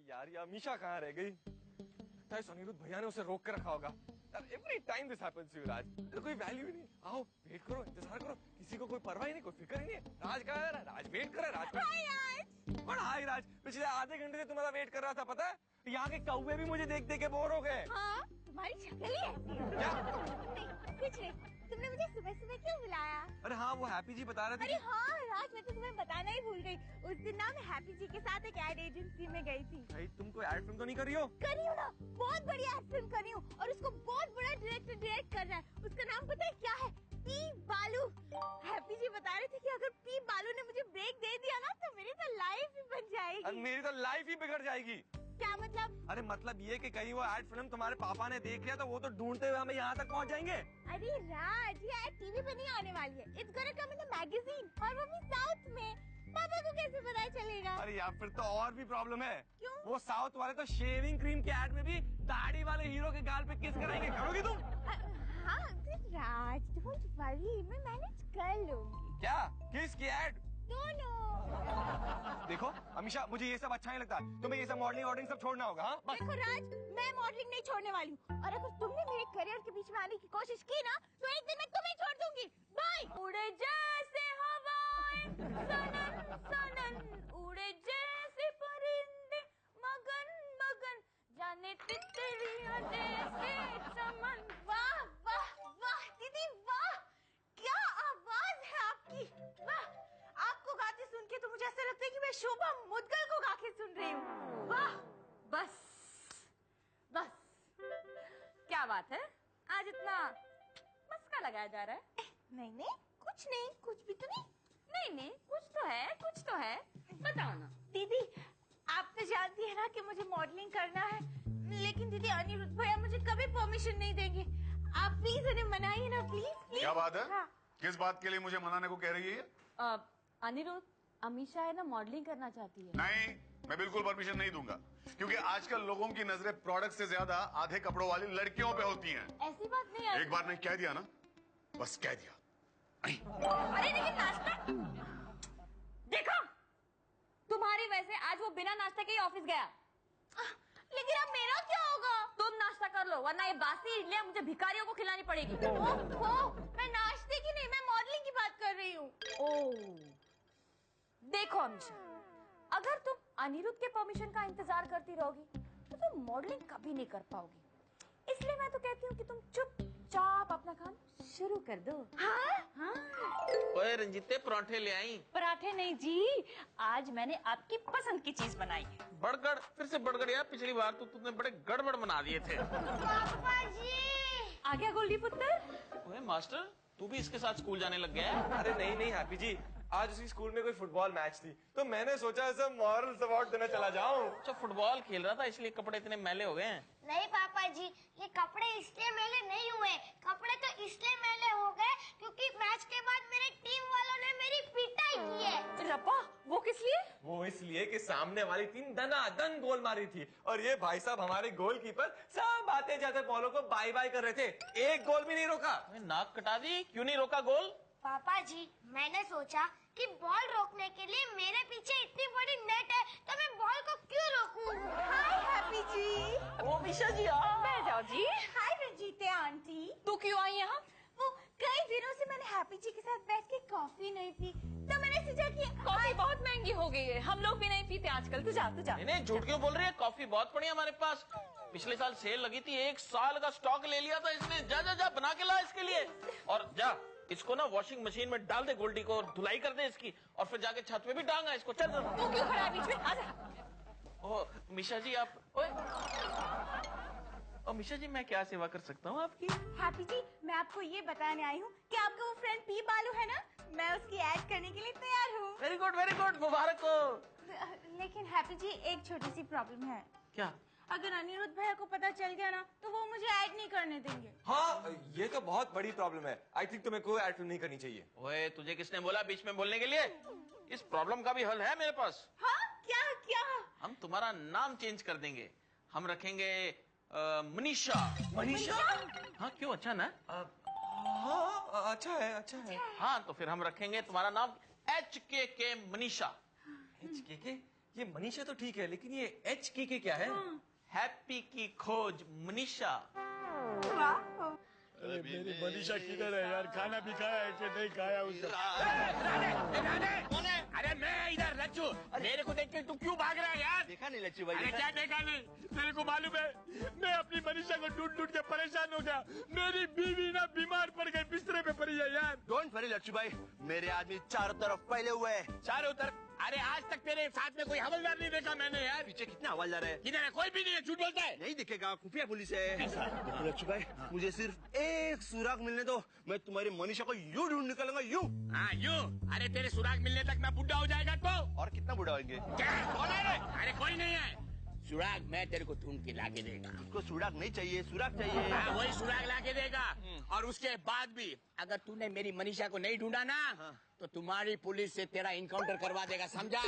यार ये अमीशा कहाँ रह गई? अनिरुद्ध भैया ने उसे रोक कर रखा होगा। Every time this happens to you Raj. कोई वैल्यू ही नहीं। आओ वेट करो, इंतजार करो, किसी को कोई परवाह ही नहीं, कोई फिक्र ही नहीं। राज कहाँ है? राज वेट कर रहा है। राज हाय राज, पिछले आधे घंटे से तुम्हारा वेट कर रहा था, पता है? यहाँ के कौवे भी मुझे देख देख के बोर हो गए। हाँ, तुम्हारी शक्ल ही ऐसी है। क्या? नहीं, कुछ नहीं। तुमने मुझे सुबह सुबह क्यों बुलाया? अरे हाँ, वो हैप्पी जी बता रहे थे। अरे हाँ राज, मैं तो तुम्हें बताना ही भूल गई। उस दिन ना मैं हैप्पी जी के साथ एक एड एजेंसी में गई थी। भाई तुम कोई एड फिल्म तो नहीं कर रही हो? करी हूँ ना, बहुत बड़ी एड फिल्म करी हूँ और उसको बहुत बड़ा डायरेक्टर डायरेक्ट कर रहा है। उसका नाम पता है क्या है? पी बालू। हैप्पी जी बता रहे थे कि अगर पी बालू ने मुझे ब्रेक दे दिया ना तो मेरी तो लाइफ ही बन जाएगी। मेरी तो लाइफ ही बिगड़ जाएगी। क्या मतलब? अरे मतलब ये कि कहीं वो एड फिल्म तुम्हारे पापा ने देख लिया तो वो तो ढूंढते हुए हमें यहाँ तक पहुँच जाएंगे। अरे राज, ये एड टीवी पे नहीं आने वाली है। It's gonna come in the magazine और वो भी साउथ में। पापा को कैसे पता चलेगा? अरे यार फिर तो और भी प्रॉब्लम है। क्यों? वो साउथ वाले तो शेविंग क्रीम के एड में भी दाढ़ी वाले हीरो के गाल पे किस कराएंगे। करोगी तुम? हाँ राज, डोंट वरी, मैं मैनेज कर लूंगी। क्या? किस की एड? दोनों। देखो अमीशा, मुझे ये सब अच्छा नहीं लगता। तुम्हें ये सब मॉडलिंग वॉडलिंग सब छोड़ना होगा। हाँ बस। देखो राज, मैं मॉडलिंग नहीं छोड़ने वाली हूँ और अगर तुमने मेरे करियर के बीच में आने की कोशिश की ना तो एक दिन मैं तुम्हें छोड़ दूंगी। बाय। उड़े जैसे हवाएं सनन सनन, उड़े जैसे परिंदे मगन मगन, जाने तितलियां जैसे चमन। वाह वाह वाह दीदी वाह, क्या आवाज है आपकी। वाह, आपको गाते सुन के तो मुझे ऐसा लगता है कि मैं शोभा मुद्गल को गा के सुन रही हूँ। वाह, बस बस, क्या बात है, आज इतना मस्का लगाया जा रहा है? नहीं नहीं, कुछ नहीं, कुछ भी तो नहीं। नहीं नहीं, कुछ तो है, कुछ तो है, बताओ ना। दीदी आप तो जानती है ना कि मुझे मॉडलिंग करना है, लेकिन दीदी अनिरुद्ध भैया मुझे कभी परमिशन नहीं देंगे। आप प्लीज उन्हें मनाइए ना, प्लीज प्लीज। क्या बात है? हाँ। किस बात के लिए मुझे मनाने को कह रही है? अनिरुद्ध, अमीशा है ना मॉडलिंग करना चाहती है। नहीं, मैं बिल्कुल परमिशन नहीं दूंगा, क्योंकि आजकल लोगों की नजरें प्रोडक्ट से ज्यादा आधे कपड़ों वाली लड़कियों पे होती हैं। ऐसी बात नहीं है। एक बार मैं कह दिया ना, बस कह दिया। अरे लेकिन नाश्ता देखो, तुम्हारी वजह से आज वो बिना नाश्ता के ही ऑफिस गया। लेकिन अब मेरा क्या होगा? तुम नाश्ता कर लो, वरना ये बासी इडलियां मुझे भिखारियों को खिलानी पड़ेगी। मैं नाश्ते की नहीं, मैं मॉडलिंग की बात कर रही हूँ। ओह, देखो अमीशा, अगर तुम अनिरुद्ध के परमिशन का इंतजार करती रहोगी तो तुम मॉडलिंग कभी नहीं कर पाओगी। इसलिए मैं तो कहती हूँ कि तुम चुपचाप अपना काम शुरू कर दो। हाँ? हाँ। ओए रंजीते, पराठे ले आई? पराठे नहीं जी, आज मैंने आपकी पसंद की चीज बनाई है। बड़गड़? फिर से बड़गड़? यार पिछली बार तो तुमने बड़े गड़बड़ बना दिए थे। पापा जी। आ गया गोल्डी पुत्र? ओए मास्टर, तू भी इसके साथ स्कूल जाने लग गया है? अरे नहीं नहीं हैप्पी जी, आज उसी स्कूल में कोई फुटबॉल मैच थी तो मैंने सोचा ऐसा मॉरल सपोर्ट देने चला जाऊं। अच्छा, फुटबॉल खेल रहा था इसलिए कपड़े इतने मैले हो गए हैं? नहीं पापा जी, ये कपड़े इसलिए मैले नहीं हुए, कपड़े तो इसलिए मैले हो गए क्योंकि मैच के बाद मेरे टीम वालों ने मेरी पिटाई की है। रब्बा, वो किस लिए? वो इसलिए कि सामने वाली टीम दनादन गोल मारी थी और ये भाई साहब हमारे गोलकीपर सब आते जाते बॉलों को बाय बाय कर रहे थे, एक गोल भी नहीं रोका। नाक कटा दी, क्यों नहीं रोका गोल? पापा जी, मैंने सोचा कि बॉल रोकने के लिए मेरे पीछे इतनी बड़ी नेट है तो मैं बॉल को क्यों रोकूं? हाय हैप्पी जी। ओ अमीशा जी, बैठ जाओ जी। हाय रंजीते आंटी। तू क्यों आई यहाँ? वो कई दिनों से मैंने हैप्पी जी के साथ बैठ के कॉफी नहीं पी तो मैंने सोचा कि कॉफी बहुत महंगी हो गई है, हम लोग भी नहीं पीते आजकल। तू जा। नहीं झूठ क्यों बोल रही है? कॉफी बहुत पड़ी है हमारे पास, पिछले साल सेल लगी थी, 1 साल का स्टॉक ले लिया था इसने। जा जा जा, बना के ला इसके लिए, और जा इसको ना वॉशिंग मशीन में डाल दे गोल्डी को, और धुलाई कर दे इसकी, और फिर जाके छत पे भी डांगा इसको। चल तू क्यों खड़ा है बीच में? आजा। ओ मिशा जी, आप ओए, और मिशा जी मैं क्या सेवा कर सकता हूँ आपकी? हैप्पी जी, मैं आपको ये बताने आई हूँ कि आपका वो फ्रेंड पी बालू है ना, मैं उसकी ऐड करने के लिए तैयार हूँ। वेरी गुड, मुबारक हो। लेकिन हैप्पी जी, एक छोटी सी प्रॉब्लम है। क्या? अगर अनिरुद्ध भैया को पता चल गया ना तो वो मुझे ऐड नहीं करने देंगे। हाँ ये तो बहुत बड़ी प्रॉब्लम है। आई थिंक तुम्हें कोई एड फिल्म नहीं करनी चाहिए। ओए तुझे किसने बोला बीच में बोलने के लिए? इस प्रॉब्लम का भी हल है मेरे पास। हाँ क्या क्या? हम तुम्हारा नाम चेंज कर देंगे, हम रखेंगे मनीषा। मनीषा? हाँ क्यों, अच्छा ना? हाँ अच्छा है, अच्छा है। हाँ तो फिर हम रखेंगे तुम्हारा नाम HKK मनीषा। HKK? ये मनीषा तो ठीक है, लेकिन ये एच के क्या है? हैप्पी की खोज मनीषा। अरे मेरी मनीषा किधर है यार? खाना भी खाया है कि नहीं खाया उसने? कौन है? अरे मैं इधर लच्चू, मेरे को देख के तू क्यों भाग रहा है यार? देखा नहीं लच्छू भाई? अरे क्या देखा नहीं? मेरे को मालूम है, मैं अपनी मनीषा को ढूंढ ढूंढ के परेशान हो गया। मेरी बीवी ना बीमार पड़ गई, बिस्तरे पे पड़ी है यार। डोंट वरी लच्छू भाई, मेरे आदमी चारों तरफ फैले हुए हैं। चारों तरफ? अरे आज तक तेरे साथ में कोई हवलदार नहीं देखा मैंने यार। पीछे कितना हवलदार है? किधर है? कोई भी नहीं है, झूठ बोलता है। नहीं दिखेगा, खुफिया पुलिस है। देखो लच्छू भाई, मुझे सिर्फ एक सुराग मिलने दो, मैं तुम्हारी मनीषा को यूं ढूंढ निकलूंगा, यूं। हाँ यूं? अरे तेरे सुराग मिलने तक मैं बुढ़ा हो जाएगा तो? और कितना बुढ़ा होंगे? क्या? कौन है रे? अरे कोई नहीं है। सुराग मैं तेरे को ढूंढ के लाके देगा। उसको सुराग नहीं चाहिए, सुराग चाहिए। हाँ वही सुराग लाके देगा। और उसके बाद भी अगर तूने मेरी मनीषा को नहीं ढूंढा ना, तो तुम्हारी पुलिस से तेरा इनकाउंटर करवा देगा, समझा?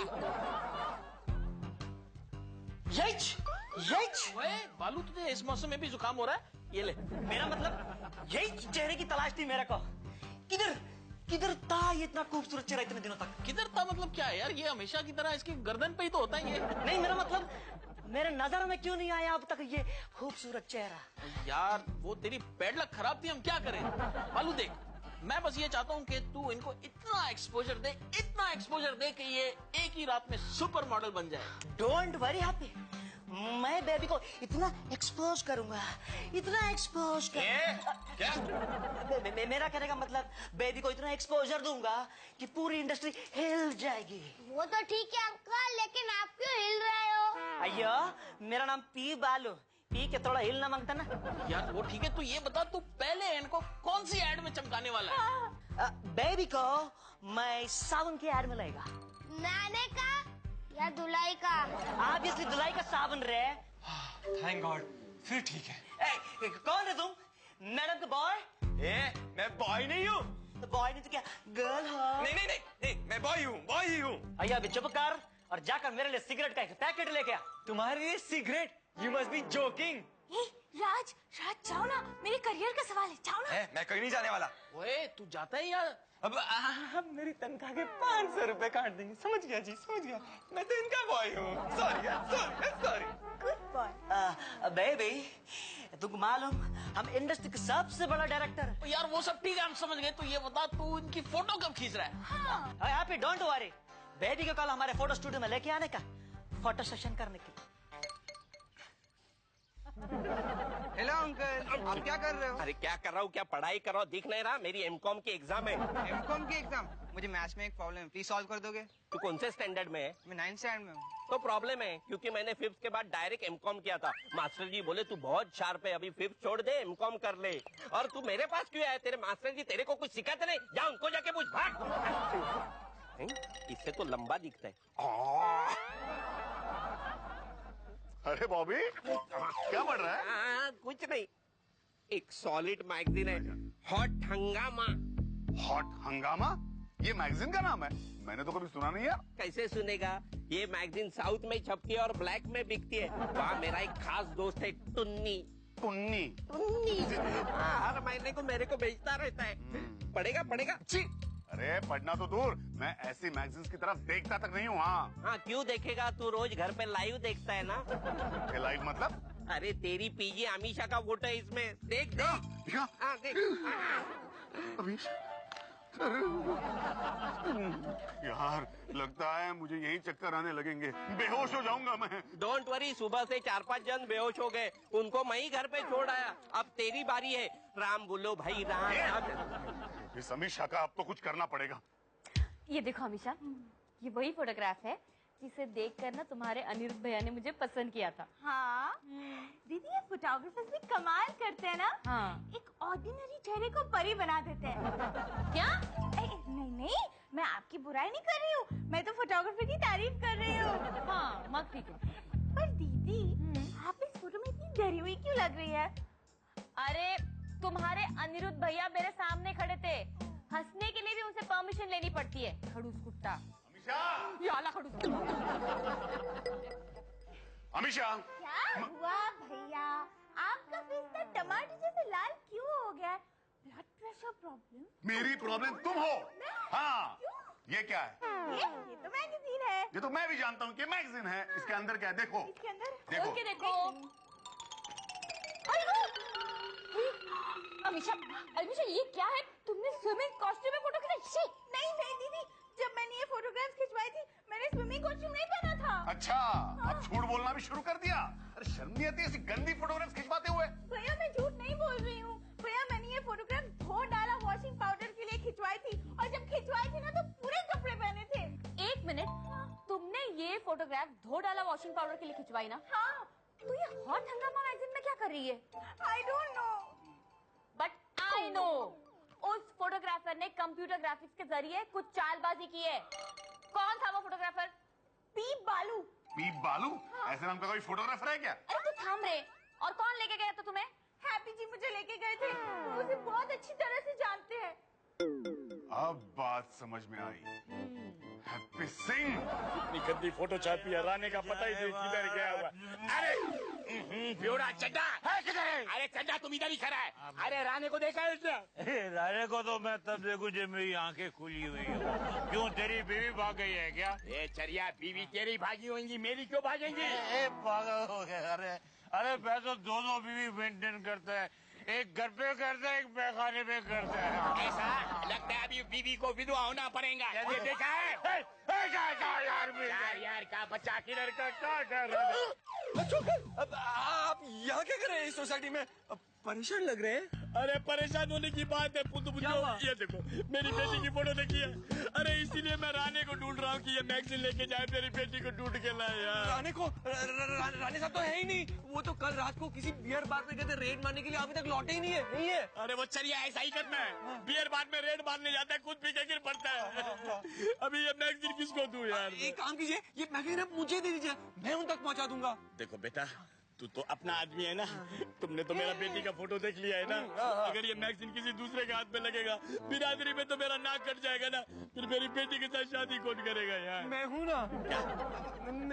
ओए बालू, तुझे इस मौसम में भी जुकाम हो रहा है? ये ले। मेरा मतलब यही चेहरे की तलाश थी मेरे को। किधर था ये इतना खूबसूरत चेहरा इतने दिनों तक? किधर था मतलब क्या है यार? ये हमेशा की तरह इसकी गर्दन पे ही तो होता है ये। नहीं मेरा मतलब मेरे नजर में क्यों नहीं आया अब तक ये खूबसूरत चेहरा? यार वो तेरी बैड लक खराब थी, हम क्या करें? बालू देख, मैं बस ये चाहता हूँ कि तू इनको इतना एक्सपोजर दे कि ये एक ही रात में सुपर मॉडल बन जाए। डोंट वरी हैप्पी, मैं बेबी को इतना एक्सपोज करूंगा, इतना एक्सपोज क्या? मेरा कहने का मतलब बेबी को इतना एक्सपोजर दूंगा कि पूरी इंडस्ट्री हिल जाएगी। वो तो ठीक है अंकल, लेकिन आप क्यों हिल रहे हो? अयो मेरा नाम पी बालू, पी के थोड़ा हिलना मांगता ना। यार वो ठीक है, तू ये बता, तू पहले इनको कौन सी एड में चमकाने वाला है? बेबी को मैं साबुन की एड में लाएगा। नाने का या धुलाई का? ऑब्वियसली धुलाई का साबुन रे। थैंक गॉड, फिर ठीक है। कौन है तुम? मैडम का बॉय? मैं बॉय नहीं हूँ। तो बॉय नहीं तो क्या गर्ल हो? नहीं, मैं बॉय ही हूँ। भैया अभी चुप कर और जाकर मेरे लिए सिगरेट का एक पैकेट लेके आ। तुम्हारे लिए cigarette? You must be joking. Raj जाओ ना, मेरे करियर का सवाल है, जाओ ना। मैं कहीं नहीं जाने वाला। ओए तू जाता है यार? अब मेरी तनख्वाह के 500 रुपए काट देंगे। समझ गया जी, समझ गया। मैं तो इनका बॉय हूँ। सॉरी। Good boy. बेबी तुमको मालूम हम इंडस्ट्री के सबसे बड़ा डायरेक्टर। यार वो सब ठीक है, हम समझ गए। तू ये बता, तू इनकी फोटो कब खींच रहा है? हैप्पी डोंट वरी, बेबी को कल हमारे फोटो स्टूडियो में लेके आने का, फोटो सेशन करने के लिए। हेलो अंकल, आप क्या कर रहे हो? अरे क्या कर रहा हूँ, क्या पढ़ाई कर रहा हूँ, दिख नहीं रहा? मेरी एमकॉम की एग्जाम है। एमकॉम की एग्जाम? मुझे मैथ्स में एक प्रॉब्लम है, प्लीज सॉल्व कर दोगे? तू कौन से स्टैंडर्ड में है? मैं 9th स्टैंडर्ड में हूँ। तो प्रॉब्लम है, क्योंकि मैंने 5th के बाद डायरेक्ट एमकॉम किया था। मास्टर जी बोले तू बहुत शार्प है, अभी 5th छोड़ दे, एमकॉम कर ले। और तू मेरे पास क्यों आया? तेरे मास्टर जी तेरे को कुछ सिखाते नहीं? जा उनको जाके पूछ, भाग। इससे तो लंबा दिखता है। अरे बॉबी, क्या पढ़ रहा है? कुछ नहीं, एक सॉलिड मैगजीन है, हॉट हंगामा। हॉट हंगामा? ये मैगजीन का नाम है? मैंने तो कभी सुना नहीं है। कैसे सुनेगा? ये मैगजीन साउथ में छपती है और ब्लैक में बिकती है। वहाँ मेरा एक खास दोस्त है, टुन्नी। हर महीने को मेरे को भेजता रहता है। पढ़ेगा? अरे पढ़ना तो दूर, मैं ऐसी मैगजीन्स की तरफ देखता तक नहीं हूँ। हाँ क्यों देखेगा? तू रोज घर पे लाइव देखता है ना। लाइव मतलब? अरे तेरी पीजी अमीषा का फोटो है इसमें, देख। हाँ देख। अमीषा, यार लगता है मुझे यही चक्कर आने लगेंगे, बेहोश हो जाऊंगा मैं। डोंट वरी, सुबह से 4-5 जन बेहोश हो गए, उनको मैं ही घर पे छोड़ आया। अब तेरी बारी है। राम बोलो भाई, राम। इस अमीषा का अब तो कुछ करना पड़ेगा। ये देखो अमीषा, ये वही फोटोग्राफ है जिसे देखकर ना तुम्हारे अनिरुद्ध भैया ने मुझे पसंद किया था। हाँ दीदी, ये फोटोग्राफर्स भी कमाल करते हैं ना। हाँ। एक ऑर्डिनरी चेहरे को परी बना देते हैं। क्या? नहीं, मैं आपकी बुराई नहीं कर रही हूँ, मैं तो फोटोग्राफर की तारीफ कर रही हूँ। हाँ मत ठीक है। पर दीदी, आप इस फोटो में इतनी डरी हुई क्यों लग रही है? अरे तुम्हारे अनिरुद्ध भैया मेरे सामने खड़े थे, हंसने के लिए भी उनसे परमिशन लेनी पड़ती है। खड़ूस कुत्ता। ये आला खड़ूस। अमीषा, क्या हुआ भैया? आपका फेस तो टमाटर जैसे लाल क्यों हो गया? Blood pressure problem? मेरी प्रॉब्लम तुम हो। हाँ, ये क्या है? ये तो मैगजीन है। ये तो मैं भी जानता हूँ कि मैगजीन है। इसके अंदर क्या है? देखो। इसके अंदर देखो। खोल के देखो। अमीशा, अमीशा ये क्या है? तुमने स्विमिंग कॉस्ट्यूम में फोटो खींची? नहीं नहीं दीदी, जब मैंने ये फोटोग्राफ्स खिंचवाई थी मैंने स्विमिंग कॉस्ट्यूम नहीं पहना था। अच्छा, अब झूठ बोलना भी शुरू कर दिया। अरे शर्म नहीं आती ऐसी गंदी फोटोग्राफ्स खिंचवाते हुए? भैया मैं झूठ नहीं बोल रही हूँ। भैया मैंने ये फोटोग्राफ धो डाला वॉशिंग पाउडर के लिए खिंचवाई थी, और जब खिंचवाई थी ना तो पूरे कपड़े पहने थे। एक मिनट, तुमने ये फोटोग्राफ धो डाला वॉशिंग पाउडर के लिए खिंचवाई ना? हाँ। तो ये हॉट हंगामा मैगजीन में क्या कर रही है? I don't know, but I know. उस फोटोग्राफर ने कंप्यूटर ग्राफिक्स के जरिए कुछ चालबाजी की है। कौन था वो फोटोग्राफर? पीप बालू। पीप बालू? ऐसे नाम का कोई फोटोग्राफर है क्या? अरे तू थाम रे। और कौन लेके गया था तुम्हें? हैप्पी जी मुझे लेके गए थे, वो मुझे बहुत अच्छी तरह से जानते हैं। अब बात समझ में आई। हैप्पी सिंह। इतनी गंदी फोटो छापी है, राने का पता ही नहीं किधर गया हुआ। अरे ब्योरा चड्डा है किधर है? अरे चड्डा तुम इधर ही खड़ा है। अरे राने को देखा है क्या? राने को तो मैं तब देखूं जब मेरी आंखें खुली हुई है। क्यों, तेरी बीवी भाग गई है क्या? ए चरिया, बीवी तेरी भागी होंगी, मेरी क्यों भागेंगी? पागल हो गया। अरे मैं तो दो बीवी मेंटेन करता है, एक घर पे करता है, एक पैखाने पे करता है। ऐसा लगता है अभी बीवी को विधवा होना पड़ेगा। ये देखा है? यार का बच्चा किधर का क्या कर रहा है? अब आप यहाँ क्या कर रहे हैं इस सोसाइटी में? अब परेशान लग रहे हैं। अरे परेशान होने की बात है पुत्तु बुद्धू। ये देखो मेरी बेटी की फोटो देखी है। अरे इसीलिए मैं राने को ढूंढ रहा हूँ कि ये मैगजीन लेके जाए, मेरी बेटी को ढूंढ के लाए यार। राने को राने साहब तो है ही नहीं। वो तो कल रात को किसी बियर बार में गए थे रेड मारने के लिए, अभी तक लौटे ही नहीं है। नहीं है? अरे वो चलिए ऐसा ही करना है, बियर बार में रेड मारने जाता है, खुद पी के गिर पड़ता है। अभी ये मैगजीन किसको दूं यार? एक काम कीजिए, ये मैगजीन आप मुझे दे दीजिए, मैं उन तक पहुँचा दूंगा। देखो बेटा, तू तो अपना आदमी है ना, तुमने तो मेरा बेटी का फोटो देख लिया है ना। अगर ये मैगजीन किसी दूसरे के हाथ में लगेगा, बिरादरी में तो मेरा नाक कट जाएगा ना। फिर मेरी बेटी के साथ शादी कौन करेगा यार? मैं हूँ ना।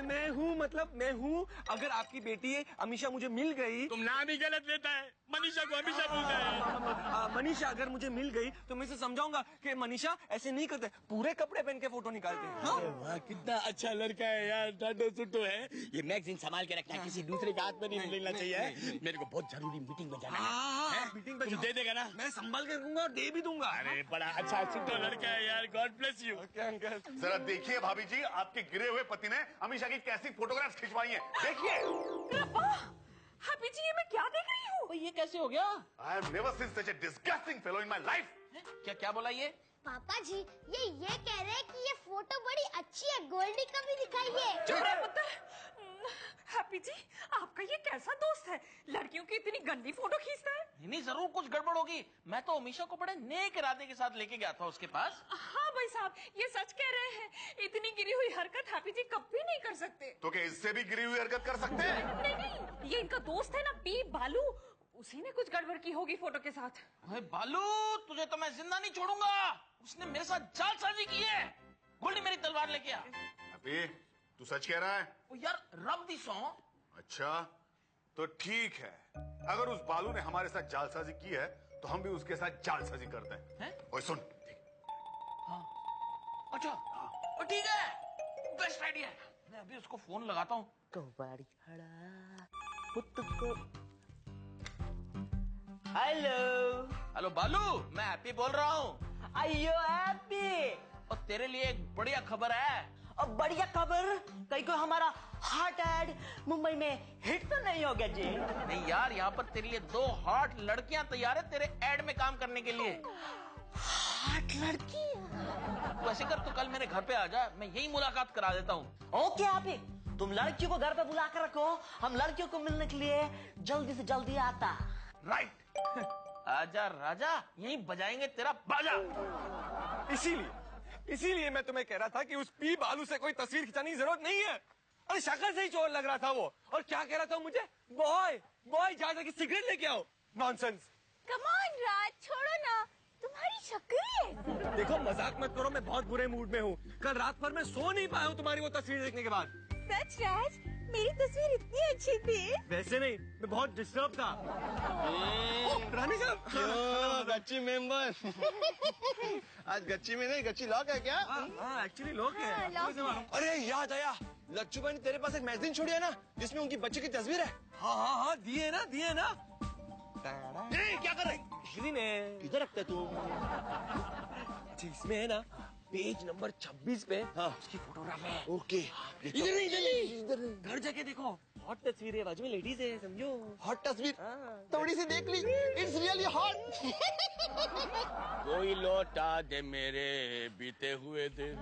मैं हूँ, मतलब मैं हूँ। अगर आपकी बेटी अमीशा मुझे मिल गई। तुम नाम ही गलत लेता है, मनीषा को हमेशा बोलता है। मनीषा अगर मुझे मिल गई तो मैं इसे समझाऊंगा कि मनीषा ऐसे नहीं करते, पूरे कपड़े पहन के फोटो निकालते हैं। हाँ? वाह कितना अच्छा लड़का है यार, डांडो सुट्टो है। ये मैगजीन संभाल के रखना, किसी दूसरे के हाथ में नहीं मिलना चाहिए। मेरे को बहुत जरूरी मीटिंग में जाना है। मीटिंग में तुम दे देगा ना? मैं संभाल के रखूंगा और दे भी दूंगा। अरे बड़ा अच्छा सुट्टो लड़का है यार, गॉड ब्लेस यू। जरा देखिए भाभी जी, आपके गिरे हुए पति ने अमीशा की कैसी फोटोग्राफ्स खिंचवाई हैं। देखिए। हैप्पी जी, ये मैं क्या देख रही हूँ? ये कैसे हो गया? I have never seen such a disgusting fellow in my life. क्या क्या बोला ये? पापा जी ये कह रहे हैं कि ये फोटो बड़ी अच्छी है, गोल्डी का भी दिखाइए। चुप रहे पुत्र। हैप्पी जी, आपका ये कैसा दोस्त है, लड़कियों की इतनी गंदी फोटो खींचता है? नहीं जरूर कुछ गड़बड़ होगी। मैं तो अमीशा को बड़े नेक इरादे के साथ लेके गया था उसके पास। हाँ भाई साहब, ये सच कह रहे हैं। इतनी गिरी हुई हरकत हैप्पी जी कभी नहीं कर सकते। तो क्या इससे भी गिरी हुई हरकत कर सकते हैं? नहीं, ये इनका दोस्त है ना पीप बालू, उसी ने कुछ गड़बड़ की होगी फोटो के साथ। अरे बालू, तुझे तो मैं जिंदा नहीं छोड़ूंगा। उसने मेरे साथ जालसाजी की है। गोल्डी मेरी तलवार लेके आ। अबे तू सच कह रहा है? ओ यार रब दी सौ। अच्छा तो ठीक है, अगर उस बालू ने हमारे साथ जालसाजी की है तो हम भी उसके साथ जालसाजी करते हैं। ओए सुन। हाँ। अच्छा ठीक है, बेस्ट आइडिया। मैं अभी उसको फोन लगाता हूँ। हेलो बालू, मैं हैप्पी बोल रहा हूँ। अयो हैप्पी, और तेरे लिए एक बढ़िया खबर है। और बढ़िया खबर? कहीं को हमारा हॉट एड मुंबई में हिट तो नहीं हो गया जी? नहीं यार, यहाँ पर तेरे लिए 2 हॉट लड़कियां तैयार है तेरे एड में काम करने के लिए। हॉट लड़की? तू ऐसे कर, तो कल मेरे घर पे आ जा, मैं यही मुलाकात करा देता हूँ। ओके हैप्पी, तुम लड़कियों को घर पे बुला कर रखो, हम लड़कियों को मिलने के लिए जल्दी से जल्दी आता। राइट। आजा राजा, यहीं बजाएंगे तेरा बाजा। इसीलिए मैं तुम्हें कह रहा था कि उस पी बालू से कोई तस्वीर खिंचाने की जरूरत नहीं है। अरे शक्ल से ही चोर लग रहा था वो। और क्या कह रहा था मुझे? बॉय जा सिगरेट लेके आओ। नॉनसेंस। कम ऑन राज, छोड़ो ना, तुम्हारी शक्ल है। देखो मजाक मत करो, मैं बहुत बुरे मूड में हूँ। कल रात भर मैं सो नहीं पाया हूँ तुम्हारी वो तस्वीर देखने के बाद। सच राज, मेरी तस्वीर इतनी अच्छी थी। वैसे नहीं, मैं बहुत डिस्टर्ब था। रानी साहब, गच्ची मेंबर। आज गच्ची में नहीं, गच्ची लॉक है क्या? हाँ, एक्चुअली लॉक है। अरे याद आया, लच्चू भाई ने तेरे पास एक मैगजीन छोड़ी है ना, जिसमें उनकी बच्चे की तस्वीर है। हाँ, दिए ना। क्या कर रहे? किधर रखते तुम? इसमें है ना, पेज नंबर 26 पे उसकी फोटोग्राफ है। ओके, इधर घर जाके देखो, हॉट तस्वीर है, बाजू में लेडीज है, समझो। हॉट तस्वीर थोड़ी सी देख ली, इट्स रियली हॉट। कोई लौटा दे मेरे बीते हुए दिन,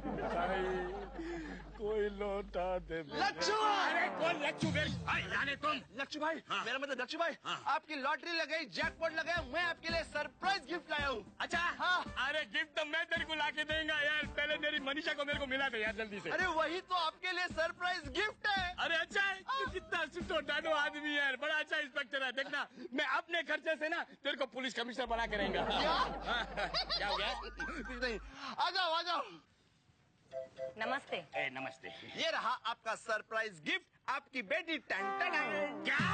कोई लौटा दे। लच्चू! अरे कौन लच्चू? जाने तुम। लच्चू भाई, मेरा मतलब लच्चू भाई, आपकी लॉटरी लग गई, जैकपॉट लग गया, मैं आपके लिए सरप्राइज गिफ्ट लाया हूँ। अच्छा, हाँ। अरे गिफ्ट तो मैं तेरे को लाके देंगे यार, पहले मेरी मनीषा को मेरे को मिला दे यार जल्दी से। अरे वही तो आपके लिए सरप्राइज गिफ्ट है। अरे अच्छा है, तू कितना सुटो डाडो आदमी है यार, बड़ा अच्छा इंस्पेक्टर है। देखना, मैं अपने खर्चे से ना तेरे को पुलिस कमिश्नर बना के रहेगा। क्या हो गया? कुछ नहीं, आ जाओ। नमस्ते। नमस्ते। ये रहा आपका सरप्राइज गिफ्ट, आपकी बेटी टन। क्या?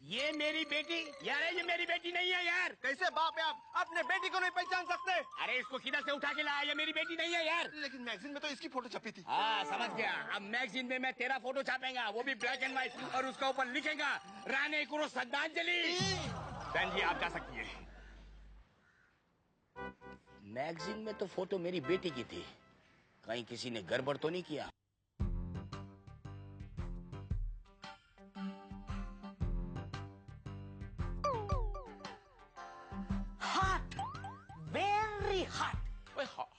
ये मेरी बेटी? यार ये मेरी बेटी नहीं है यार। कैसे बाप है आप, अपने बेटी को नहीं पहचान सकते? अरे इसको किधर से उठा के लाया? ये मेरी बेटी नहीं है यार। लेकिन मैगजीन में तो इसकी फोटो छपी थी। हाँ समझ गया, अब मैगजीन में मैं तेरा फोटो छापेगा, वो भी ब्लैक एंड व्हाइट, और उसका ऊपर लिखेगा रानी कुरो श्रद्धांजलि। बहन जी आप जा सकती है। मैगजीन में तो फोटो मेरी बेटी की थी, कहीं किसी ने गड़बड़ तो नहीं किया? Hot, very hot.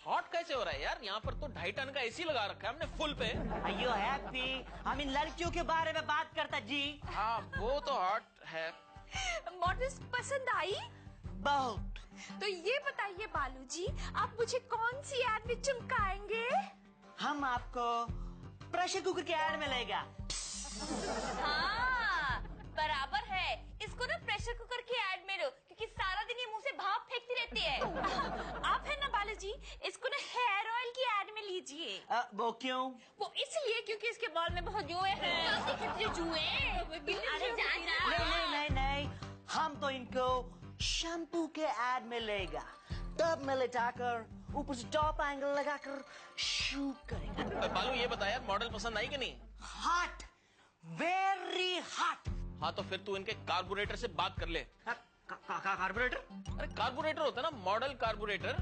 हॉट कैसे हो रहा है यार? यहाँ पर तो 2.5 टन का एसी लगा रखा है हमने फुल पे। Are you happy? हम इन लड़कियों के बारे में बात करता जी। हाँ वो तो हॉट है। मॉडल्स पसंद आई? बहुत। तो ये बताइए बालू जी, आप मुझे कौन सी एड में चमकाएंगे? हम आपको प्रेशर कुकर के ऐड में लेगा। हाँ बराबर है, इसको ना प्रेशर कुकर की ऐड में लो, क्योंकि सारा दिन ये मुंह से भाप फेंकती रहती है। आप है ना बालू जी, इसको ना हेयर ऑयल की ऐड में लीजिए। वो क्यों? वो इसलिए क्योंकि इसके बाल में बहुत जुए हैं। जुए? अरे जा। नहीं, हम तो इनको शैम्पू के ऐड में लेगा, टब में लेटाकर ऊपर से टॉप एंगल लगाकर शूट करेगा। बालू ये बता यार, मॉडल पसंद आई कि नहीं? Hot, very hot. हाँ तो फिर तू इनके कार्बोरेटर से बात कर ले। कार्बोरेटर? अरे कार्बोरेटर होता है ना, मॉडल कार्बोरेटर।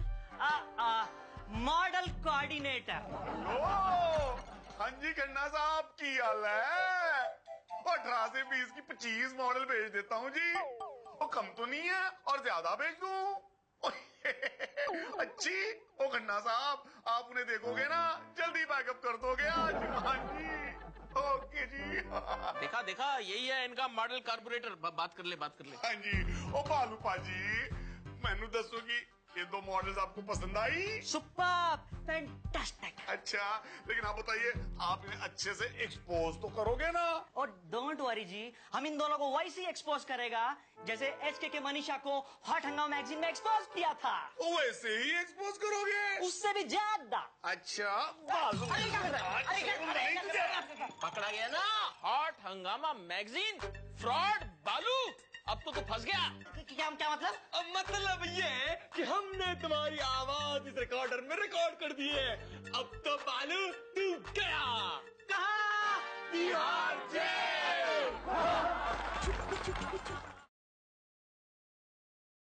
Model coordinator. हाँ जी खन्ना साहब, की हाल है? 18 से 20 की 25 मॉडल भेज देता हूँ जी। वो कम तो नहीं है और ज्यादा भेज दूं? अच्छी ओ खन्ना साहब, आप उन्हें देखोगे ना जल्दी पैकअप कर दोगे आज। हाँ जी, ओके जी। देखा यही है इनका मॉडल कार्बोरेटर। बात कर ले। हाँ जी, ओ बालू पाजी, मैनू दसो कि ये 2 मॉडल्स आपको पसंद आई? Superb, fantastic. अच्छा, लेकिन आप बताइए, आप इन्हें अच्छे से एक्सपोज तो करोगे ना? और डोंट वरी जी, हम इन दोनों को वैसे ही एक्सपोज करेगा जैसे एचके के मनीषा को हॉट हंगामा मैगजीन में एक्सपोज किया था। ओ वैसे ही एक्सपोज करोगे? उससे भी ज्यादा। अच्छा, बालू पकड़ा गया ना, हॉट हंगामा मैगजीन फ्रॉड। बालू अब तो तू फंस गया। क्या मतलब? अब मतलब ये है कि हमने तुम्हारी आवाज इस रिकॉर्डर में रिकॉर्ड कर दी है। अब तो बालू तू गया। कहाँ? बिहार जेल।